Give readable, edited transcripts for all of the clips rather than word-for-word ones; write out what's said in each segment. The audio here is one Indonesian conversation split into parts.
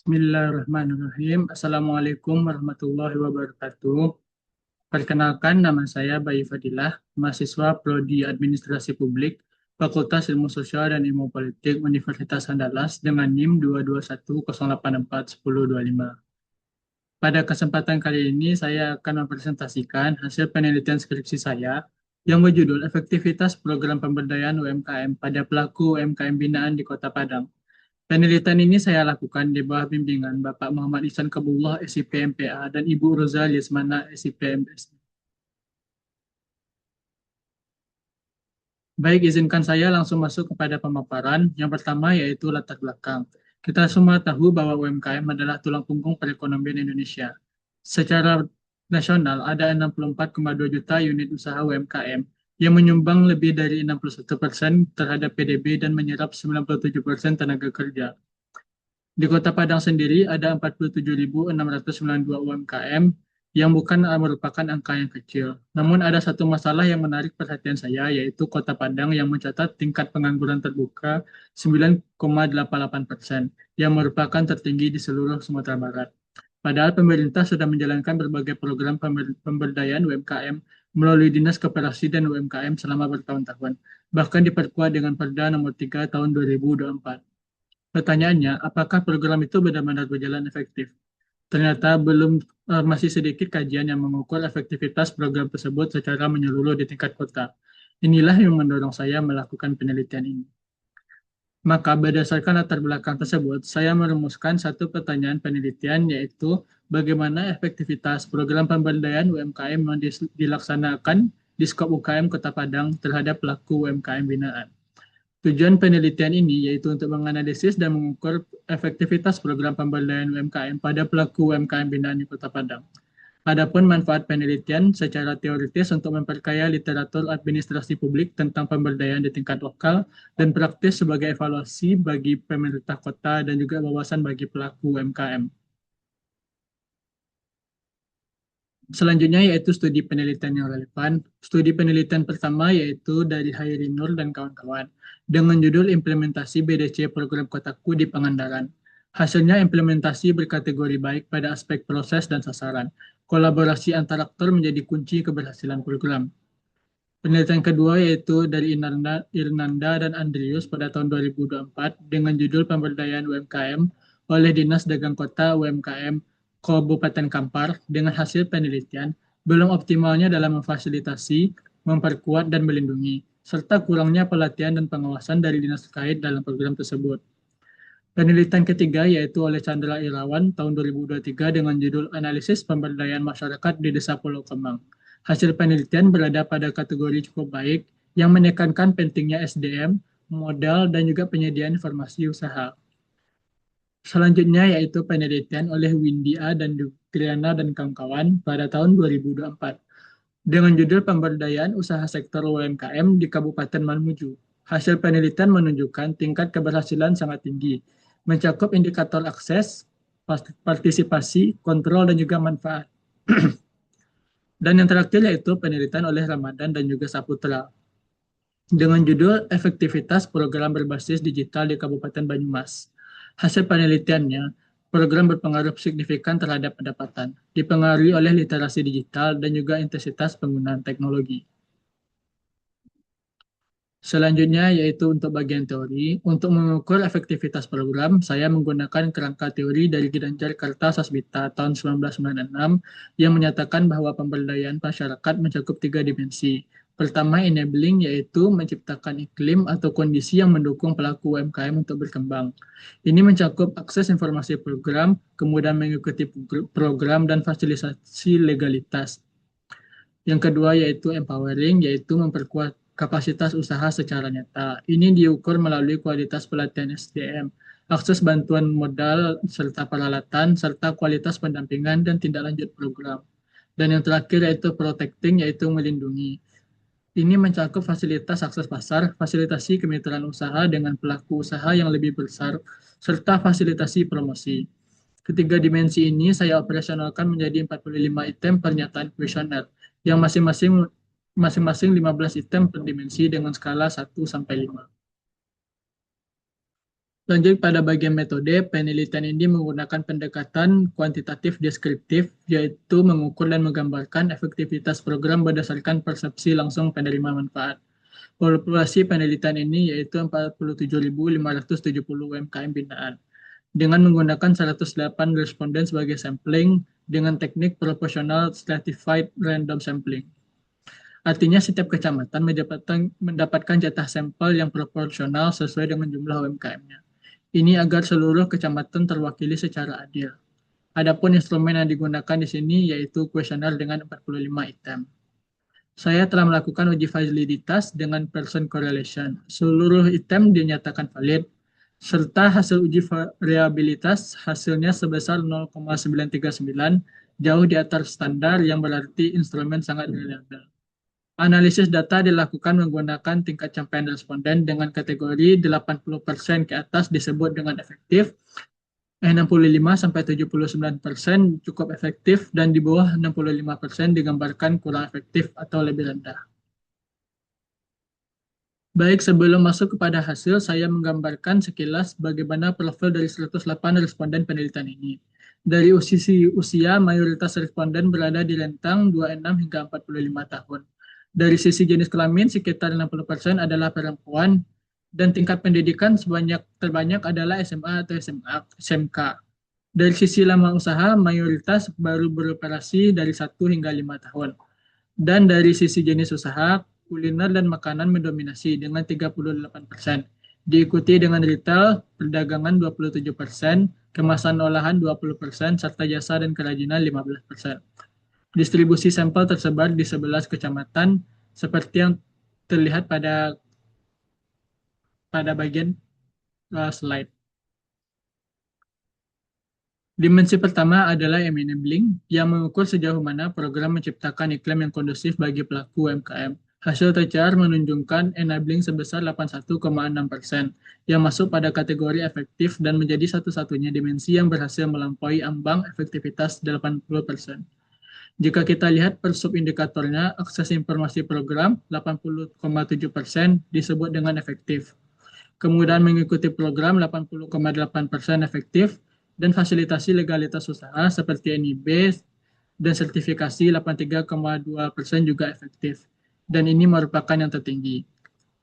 Bismillahirrahmanirrahim. Assalamualaikum warahmatullahi wabarakatuh. Perkenalkan, nama saya Bayu Fadilah, mahasiswa Prodi Administrasi Publik, Fakultas Ilmu Sosial dan Ilmu Politik Universitas Andalas dengan NIM 221084105. Pada kesempatan kali ini, saya akan mempresentasikan hasil penelitian skripsi saya yang berjudul Efektivitas Program Pemberdayaan UMKM pada pelaku UMKM binaan di Kota Padang. Penelitian ini saya lakukan di bawah bimbingan Bapak Muhammad Ihsan Kabullah, SIP MPA, dan Ibu Roza Yasmana, SIP MS. Baik, izinkan saya langsung masuk kepada pemaparan. Yang pertama yaitu latar belakang. Kita semua tahu bahwa UMKM adalah tulang punggung perekonomian Indonesia. Secara nasional, ada 64,2 juta unit usaha UMKM yang menyumbang lebih dari 61% terhadap PDB dan menyerap 97% tenaga kerja. Di Kota Padang sendiri ada 47.692 UMKM yang bukan merupakan angka yang kecil. Namun ada satu masalah yang menarik perhatian saya, yaitu Kota Padang yang mencatat tingkat pengangguran terbuka 9,88%, yang merupakan tertinggi di seluruh Sumatera Barat. Padahal pemerintah sudah menjalankan berbagai program pemberdayaan UMKM melalui Dinas Koperasi dan UMKM selama bertahun-tahun, bahkan diperkuat dengan Perda Nomor 3 Tahun 2024. Pertanyaannya, apakah program itu benar-benar berjalan efektif? Ternyata belum masih sedikit kajian yang mengukur efektivitas program tersebut secara menyeluruh di tingkat kota. Inilah yang mendorong saya melakukan penelitian ini. Maka berdasarkan latar belakang tersebut, saya merumuskan satu pertanyaan penelitian yaitu bagaimana efektivitas program pemberdayaan UMKM yang dilaksanakan di skop UKM Kota Padang terhadap pelaku UMKM binaan. Tujuan penelitian ini yaitu untuk menganalisis dan mengukur efektivitas program pemberdayaan UMKM pada pelaku UMKM binaan di Kota Padang. Adapun manfaat penelitian secara teoritis untuk memperkaya literatur administrasi publik tentang pemberdayaan di tingkat lokal dan praktis sebagai evaluasi bagi pemerintah kota dan juga wawasan bagi pelaku UMKM. Selanjutnya yaitu studi penelitian yang relevan. Studi penelitian pertama yaitu dari Hairi Nur dan kawan-kawan dengan judul Implementasi BDC Program Kotaku di Pangandaran. Hasilnya implementasi berkategori baik pada aspek proses dan sasaran. Kolaborasi antar aktor menjadi kunci keberhasilan program. Penelitian kedua yaitu dari Irnanda dan Andrius pada tahun 2024 dengan judul Pemberdayaan UMKM oleh Dinas Dagang Kota UMKM Kabupaten Kampar dengan hasil penelitian belum optimalnya dalam memfasilitasi, memperkuat, dan melindungi, serta kurangnya pelatihan dan pengawasan dari dinas terkait dalam program tersebut. Penelitian ketiga yaitu oleh Chandra Irawan tahun 2023 dengan judul Analisis Pemberdayaan Masyarakat di Desa Pulau Kemang. Hasil penelitian berada pada kategori cukup baik yang menekankan pentingnya SDM, modal, dan juga penyediaan informasi usaha. Selanjutnya yaitu penelitian oleh Windy A. dan Triana dan kawan-kawan pada tahun 2024 dengan judul Pemberdayaan Usaha Sektor UMKM di Kabupaten Mamuju. Hasil penelitian menunjukkan tingkat keberhasilan sangat tinggi, mencakup indikator akses, partisipasi, kontrol, dan juga manfaat. Dan yang terakhir yaitu penelitian oleh Ramadan dan juga Saputra dengan judul Efektivitas Program Berbasis Digital di Kabupaten Banyumas. Hasil penelitiannya, program berpengaruh signifikan terhadap pendapatan, dipengaruhi oleh literasi digital dan juga intensitas penggunaan teknologi. Selanjutnya yaitu untuk bagian teori. Untuk mengukur efektivitas program, saya menggunakan kerangka teori dari Ginanjar Kartasasmita tahun 1996 yang menyatakan bahwa pemberdayaan masyarakat mencakup tiga dimensi. Pertama, enabling, yaitu menciptakan iklim atau kondisi yang mendukung pelaku UMKM untuk berkembang. Ini mencakup akses informasi program, kemudian mengikuti program, dan fasilitasi legalitas. Yang kedua yaitu empowering, yaitu memperkuat kapasitas usaha secara nyata. Ini diukur melalui kualitas pelatihan SDM, akses bantuan modal serta peralatan, serta kualitas pendampingan dan tindak lanjut program. Dan yang terakhir yaitu protecting, yaitu melindungi. Ini mencakup fasilitas akses pasar, fasilitasi kemitraan usaha dengan pelaku usaha yang lebih besar, serta fasilitasi promosi. Ketiga dimensi ini saya operasionalkan menjadi 45 item pernyataan kuesioner yang masing-masing 15 item per dimensi dengan skala 1 sampai 5. Lanjut pada bagian metode, penelitian ini menggunakan pendekatan kuantitatif deskriptif, yaitu mengukur dan menggambarkan efektivitas program berdasarkan persepsi langsung penerima manfaat. Populasi penelitian ini yaitu 47.570 UMKM binaan, dengan menggunakan 108 responden sebagai sampling dengan teknik proportional stratified random sampling. Artinya setiap kecamatan mendapatkan jatah sampel yang proporsional sesuai dengan jumlah UMKM-nya. Ini agar seluruh kecamatan terwakili secara adil. Adapun instrumen yang digunakan di sini yaitu kuesioner dengan 45 item. Saya telah melakukan uji validitas dengan person correlation. Seluruh item dinyatakan valid, serta hasil uji variabilitas hasilnya sebesar 0,939, jauh di atas standar yang berarti instrumen sangat reliable. Analisis data dilakukan menggunakan tingkat capaian responden dengan kategori 80% ke atas disebut dengan efektif, 65-79% cukup efektif, dan di bawah 65% digambarkan kurang efektif atau lebih rendah. Baik, sebelum masuk kepada hasil, saya menggambarkan sekilas bagaimana profil dari 108 responden penelitian ini. Dari usia, mayoritas responden berada di rentang 26 hingga 45 tahun. Dari sisi jenis kelamin, sekitar 60% adalah perempuan, dan tingkat pendidikan terbanyak adalah SMA atau SMK. Dari sisi lama usaha, mayoritas baru beroperasi dari 1 hingga 5 tahun. Dan dari sisi jenis usaha, kuliner dan makanan mendominasi dengan 38%. Diikuti dengan retail, perdagangan 27%, kemasan olahan 20%, serta jasa dan kerajinan 15%. Distribusi sampel tersebar di 11 kecamatan seperti yang terlihat pada bagian slide. Dimensi pertama adalah enabling, yang mengukur sejauh mana program menciptakan iklim yang kondusif bagi pelaku UMKM. Hasil TCR menunjukkan enabling sebesar 81,6%, yang masuk pada kategori efektif dan menjadi satu-satunya dimensi yang berhasil melampaui ambang efektivitas 80%. Jika kita lihat per subindikatornya, akses informasi program 80,7% disebut dengan efektif. Kemudian mengikuti program 80,8% efektif, dan fasilitasi legalitas usaha seperti NIB dan sertifikasi 83,2% juga efektif. Dan ini merupakan yang tertinggi.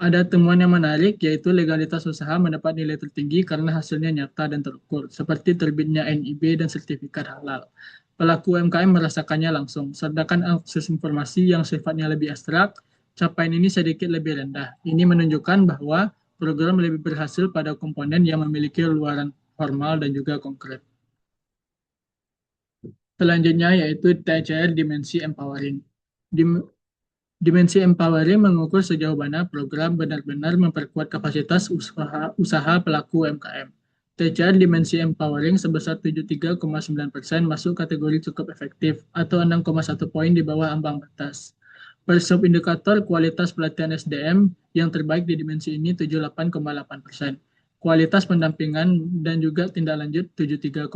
Ada temuan yang menarik, yaitu legalitas usaha mendapat nilai tertinggi karena hasilnya nyata dan terukur, seperti terbitnya NIB dan sertifikat halal. Pelaku UMKM merasakannya langsung, sedangkan akses informasi yang sifatnya lebih abstrak, capaian ini sedikit lebih rendah. Ini menunjukkan bahwa program lebih berhasil pada komponen yang memiliki luaran formal dan juga konkret. Selanjutnya yaitu TCR Dimensi Empowering. Dimensi empowering mengukur sejauh mana program benar-benar memperkuat kapasitas usaha pelaku UMKM. TCR dimensi empowering sebesar 73,9% masuk kategori cukup efektif atau 6,1 poin di bawah ambang batas. Per subindikator kualitas pelatihan SDM yang terbaik di dimensi ini 78,8%. Kualitas pendampingan dan juga tindak lanjut 73,0%.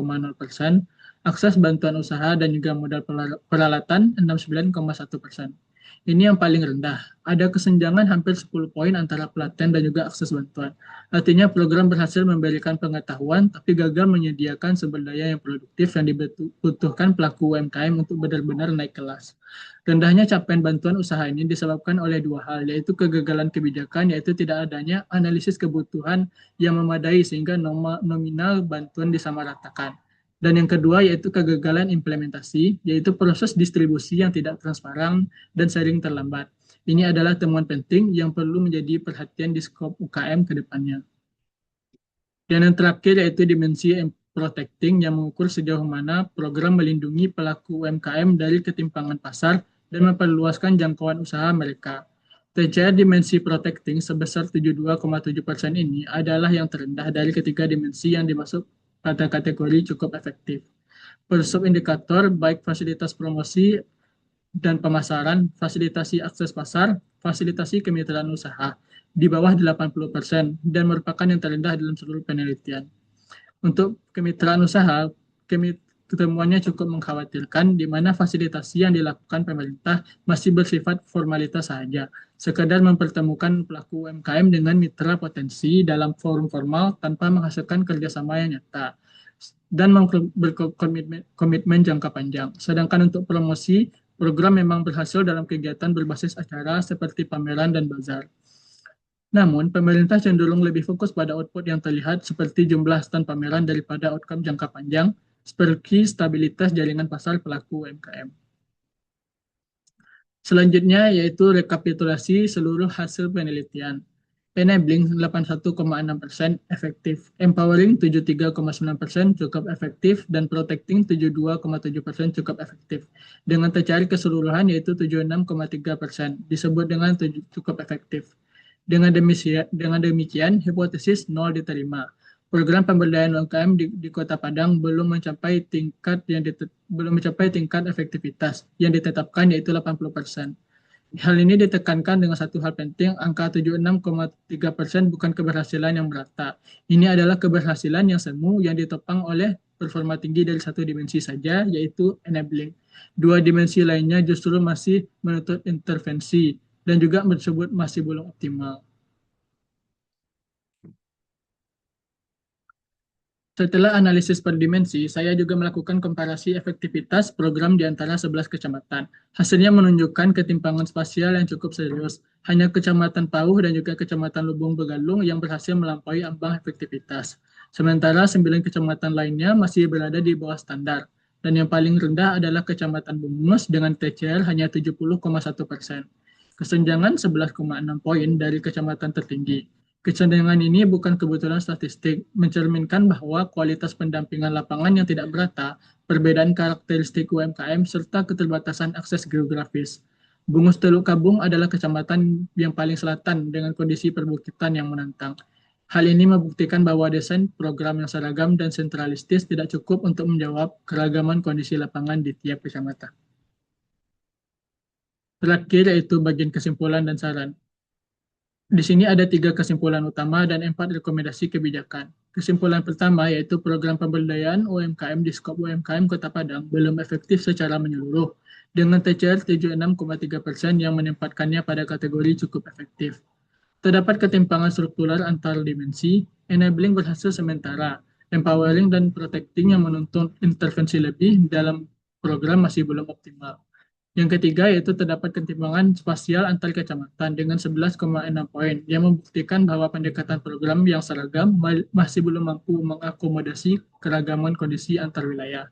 Akses bantuan usaha dan juga modal peralatan 69,1%. Ini yang paling rendah. Ada kesenjangan hampir 10 poin antara pelatihan dan juga akses bantuan. Artinya program berhasil memberikan pengetahuan, tapi gagal menyediakan sumber daya yang produktif yang dibutuhkan pelaku UMKM untuk benar-benar naik kelas. Rendahnya capaian bantuan usaha ini disebabkan oleh dua hal, yaitu kegagalan kebijakan, yaitu tidak adanya analisis kebutuhan yang memadai sehingga nominal bantuan disamaratakan. Dan yang kedua yaitu kegagalan implementasi, yaitu proses distribusi yang tidak transparan dan sering terlambat. Ini adalah temuan penting yang perlu menjadi perhatian di skop UKM ke depannya. Dan yang terakhir yaitu dimensi protecting yang mengukur sejauh mana program melindungi pelaku UMKM dari ketimpangan pasar dan memperluaskan jangkauan usaha mereka. TCR dimensi protecting sebesar 72,7% ini adalah yang terendah dari ketiga dimensi yang dimasuk pada kategori cukup efektif. Per subindikator, baik fasilitas promosi dan pemasaran, fasilitasi akses pasar, fasilitasi kemitraan usaha, di bawah 80% dan merupakan yang terendah dalam seluruh penelitian. Untuk kemitraan usaha, Ketemuannya cukup mengkhawatirkan di mana fasilitasi yang dilakukan pemerintah masih bersifat formalitas saja, sekadar mempertemukan pelaku UMKM dengan mitra potensi dalam forum formal tanpa menghasilkan kerjasama yang nyata dan berkomitmen jangka panjang. Sedangkan untuk promosi, program memang berhasil dalam kegiatan berbasis acara seperti pameran dan bazar. Namun, pemerintah cenderung lebih fokus pada output yang terlihat seperti jumlah stand pameran daripada outcome jangka panjang, seperti stabilitas jaringan pasar pelaku UMKM. Selanjutnya yaitu rekapitulasi seluruh hasil penelitian. Enabling 81,6% efektif, empowering 73,9% cukup efektif, dan protecting 72,7% cukup efektif. Dengan tercari keseluruhan yaitu 76,3% disebut dengan cukup efektif. Dengan demikian, hipotesis nol diterima. Program pemberdayaan UMKM di Kota Padang belum mencapai tingkat efektivitas yang ditetapkan yaitu 80%. Hal ini ditekankan dengan satu hal penting, angka 76,3% bukan keberhasilan yang merata. Ini adalah keberhasilan yang semu yang ditopang oleh performa tinggi dari satu dimensi saja, yaitu enabling. Dua dimensi lainnya justru masih menuntut intervensi dan juga tersebut masih belum optimal. Setelah analisis per dimensi, saya juga melakukan komparasi efektivitas program di antara 11 kecamatan. Hasilnya menunjukkan ketimpangan spasial yang cukup serius. Hanya Kecamatan Pauh dan juga Kecamatan Lubung Begalung yang berhasil melampaui ambang efektivitas. Sementara 9 kecamatan lainnya masih berada di bawah standar. Dan yang paling rendah adalah Kecamatan Bungus dengan TCR hanya 70,1%. Kesenjangan 11,6 poin dari kecamatan tertinggi. Kecenderungan ini bukan kebetulan statistik, mencerminkan bahwa kualitas pendampingan lapangan yang tidak merata, perbedaan karakteristik UMKM, serta keterbatasan akses geografis. Bungus Teluk Kabung adalah kecamatan yang paling selatan dengan kondisi perbukitan yang menantang. Hal ini membuktikan bahwa desain program yang seragam dan sentralistis tidak cukup untuk menjawab keragaman kondisi lapangan di tiap kecamatan. Terakhir yaitu bagian kesimpulan dan saran. Di sini ada 3 kesimpulan utama dan 4 rekomendasi kebijakan. Kesimpulan pertama yaitu program pemberdayaan UMKM di skop UMKM Kota Padang belum efektif secara menyeluruh, dengan TCR 76,3% yang menempatkannya pada kategori cukup efektif. Terdapat ketimpangan struktural antar dimensi, enabling berhasil sementara, empowering dan protecting yang menuntut intervensi lebih dalam program masih belum optimal. Yang ketiga yaitu terdapat ketimpangan spasial antar kecamatan dengan 11,6 poin yang membuktikan bahwa pendekatan program yang seragam masih belum mampu mengakomodasi keragaman kondisi antar wilayah.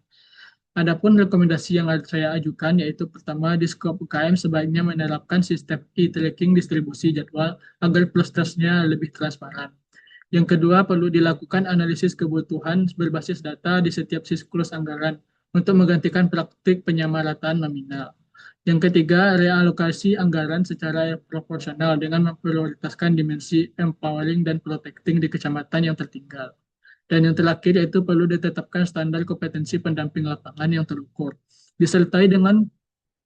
Adapun rekomendasi yang saya ajukan yaitu pertama di skop UKM sebaiknya menerapkan sistem e-tracking distribusi jadwal agar prosesnya lebih transparan. Yang kedua perlu dilakukan analisis kebutuhan berbasis data di setiap siklus anggaran untuk menggantikan praktik penyamarataan nominal. Yang ketiga, realokasi anggaran secara proporsional dengan memprioritaskan dimensi empowering dan protecting di kecamatan yang tertinggal. Dan yang terakhir yaitu perlu ditetapkan standar kompetensi pendamping lapangan yang terukur, disertai dengan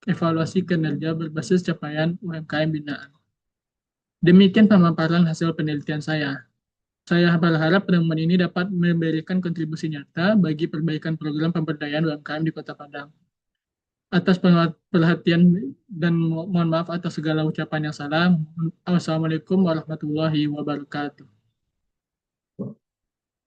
evaluasi kinerja berbasis capaian UMKM binaan. Demikian pemaparan hasil penelitian saya. Saya berharap penemuan ini dapat memberikan kontribusi nyata bagi perbaikan program pemberdayaan UMKM di Kota Padang. Atas perhatian dan mohon maaf atas segala ucapan yang salah. Wassalamualaikum warahmatullahi wabarakatuh.